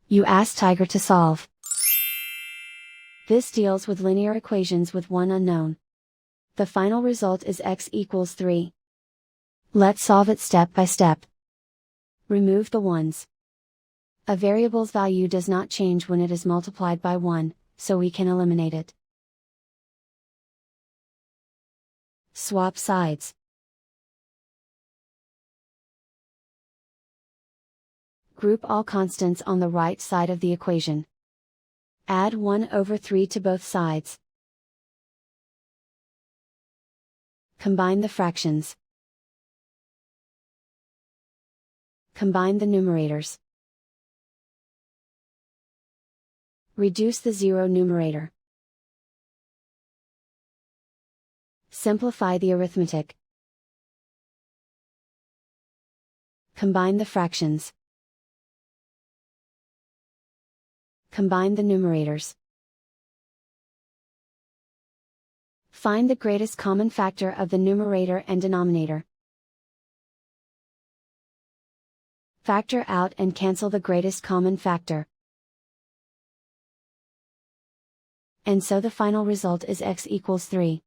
You ask Tiger to solve. This deals with linear equations with one unknown. The final result is x equals 3. Let's solve it step by step. Remove the ones. A variable's value does not change when it is multiplied by 1, so we can eliminate it. Swap sides. Group all constants on the right side of the equation. Add 1/3 to both sides. Combine the fractions. Combine the numerators. Reduce the zero numerator. Simplify the arithmetic. Combine the fractions. Combine the numerators. Find the greatest common factor of the numerator and denominator. Factor out and cancel the greatest common factor. And so the final result is x equals 3.